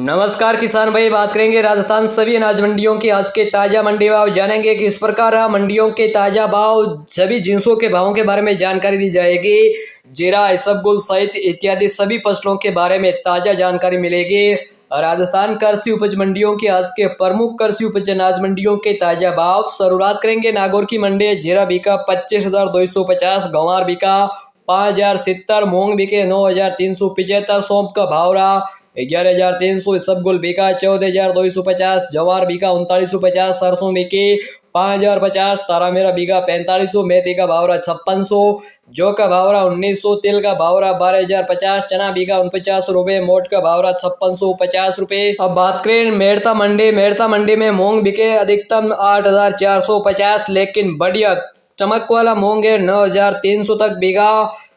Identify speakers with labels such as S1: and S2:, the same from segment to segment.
S1: नमस्कार किसान भाई, बात करेंगे राजस्थान सभी अनाज मंडियों की आज के ताजा मंडी भाव। जानेंगे कि इस प्रकार मंडियों के ताजा भाव, सभी जिंसों के भावों के बारे में जानकारी दी जाएगी। जीरा, इसबगोल सहित इत्यादि सभी फसलों के बारे में ताजा जानकारी मिलेगी। राजस्थान कृषि उपज मंडियों की आज के प्रमुख कृषि उपज अनाज मंडियों के ताजा भाव। शुरुआत करेंगे नागौर की मंडी। जीरा बिका 25,250, गंवार बिका 5,070, मूंग बिके 9,375, सौंफ का भाव रहा 11,300, इसबगोल बिका 14,250, जवार बिका 3950, सरसों बिकी 5,050, तारामीरा बिका 4500, मेथी का भाव रहा 5600, जौ का भाव रहा 1900, तिल का भाव रहा 12,050, चना बिका 49 रुपए, मोट का भाव रहा 5650 रुपए। अब बात करें मेड़ता मंडी में मूंग बिके अधिकतम 8,450, लेकिन बढ़िया चमक वाला मूंग है 9,300 तक बिका।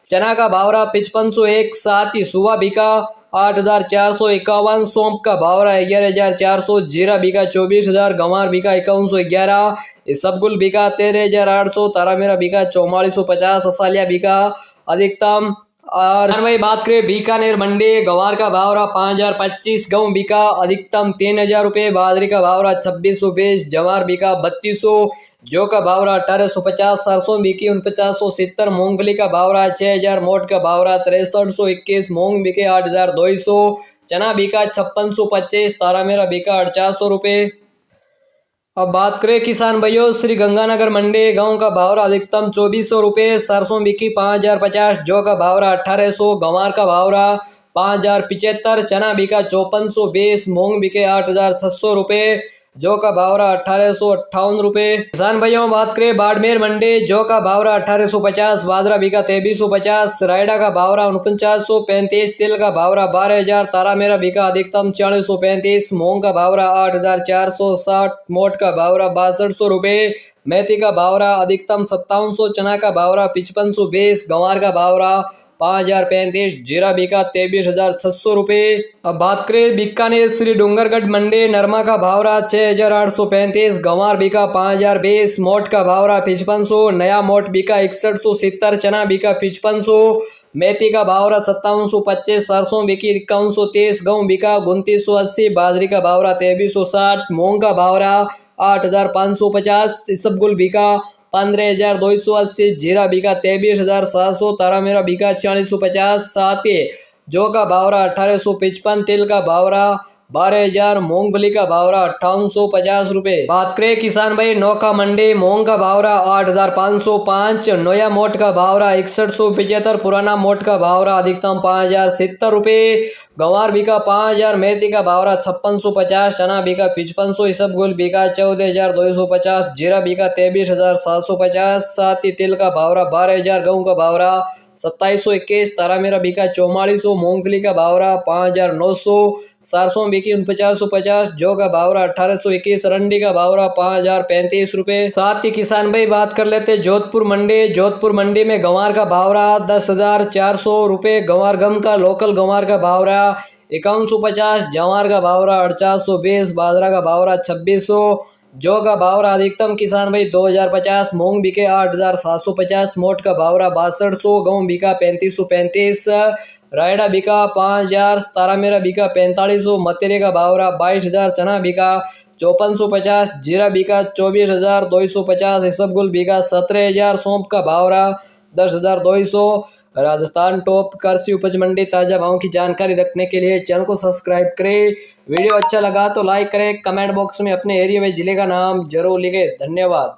S1: चना का भाव रहा 5501, साथ ही सुबह बिका 8,451, सौंफ का भाव रहा 11,400, जीरा बिका 24,000, गंवार बिका 5,111, इसबगोल बिका 13,800, तारामीरा बिका 4450, असालिया बिका अधिकतम। और भाई बात करें बीकानेर मंडी, गंवार का भाव रहा 5,025, गेहूं बिका अधिकतम 3,000 रुपये, बाजरी का भाव रहा 2620, जवार बिका 3200, जौ का भाव रहा 1850, सरसों बिकी 4970, मूंगफली का भाव रहा 6,000, मोट का भाव रहा 6321, मूंग बिके 8,200, चना बिका 5625, तारामीरा बिका 8,400 रुपये। अब बात करें किसान भाइयों श्री गंगानगर मंडी, गेहूं का भाव रहा अधिकतम 2400 रुपये, सरसों बिकी 5,050, जौ का भाव रहा 1800, गंवार का भाव रहा 5,075, चना बिका 5420, मूंग बिके 8,700 रुपये, जौ का भाव रहा 1,858 रुपये। किसान भाइयों बात करें बाड़मेर मंडी, जौ का भाव रहा 1,850, बाजरा बिका 2,350, रायडा का भाव रहा 4935, तिल का भाव रहा 12,000, तारामीरा बिका अधिकतम 435, मूंग का भाव रहा 8,460, मोट का भाव रहा 6200 रुपये, मेथी का भाव रहा अधिकतम 5700, चना का भाव रहा 5520, गंवार का भाव रहा 5,035, जीरा बिका 23,600 रुपये। अब बात करें बीकानेर श्री डूंगरगढ़ मंडी, नरमा का भाव रहा 6,835, गंवार बिका 5,020, मोट का भाव रहा 5500, नया मोट बिका 6170, चना बिका 5500, मेथी का भाव रहा 5725, सरसों बिकी 5130, गेहूं बिका 2980, बाजरी का भाव रहा 2360, मूंग का भाव रहा 8,550, इसबगोल बिका 15,280, जीरा बिका 23,700, तारामीरा बिका 4,150, साथ ही जौ का भाव रहा 1,855, तिल का भाव रहा 12,000, मूंगफली का भाव रहा 5,850 रुपये। बात करें किसान भाई नौका मंडी, मूंग का भाव रहा 8,505, नया मोट का भाव रहा 6175, पुराना मोट का भाव रहा अधिकतम 5,070 रुपये, गंवार बिका 5,000, मेथी का भाव रहा 5650, चना बिका 5500, इसबगोल बिका 14,250, जीरा बिका 23,750, साथ ही तिल का भाव रहा 12,000, गेहूं का भाव रहा 2721, तारामीरा बिका 4400, मूंगफली का भाव रहा 5,900, सरसों बिकी 4950, जौ का भाव रहा 1,821, रंडी का भाव रहा 5,035 रुपये। साथ ही किसान भाई बात कर लेते जोधपुर मंडी में गंवार का भाव रहा 10,400 रुपये, गंवार गम का लोकल गंवार का भाव रहा 5150, जवार का भाव रहा 8,420, बाजरा का भाव रहा 2,600, जौ का भाव रहा अधिकतम किसान भाई 2,050, मूंग बिके 8,750, मोट का भाव रहा 6200, गेहूं बिका 3,535, रायडा बिका 5,000, तारामीरा बिका 4500, मतेरे का भाव रहा 22,000, चना बिका 5,450, जीरा बिका 24,250, इसबगोल बिका 17,000, सौंफ का भाव रहा 10,200। राजस्थान टॉप कृषि उपज मंडी ताजा भावों की जानकारी रखने के लिए चैनल को सब्सक्राइब करें। वीडियो अच्छा लगा तो लाइक करें, कमेंट बॉक्स में अपने एरिया में जिले का नाम जरूर लिखें। धन्यवाद।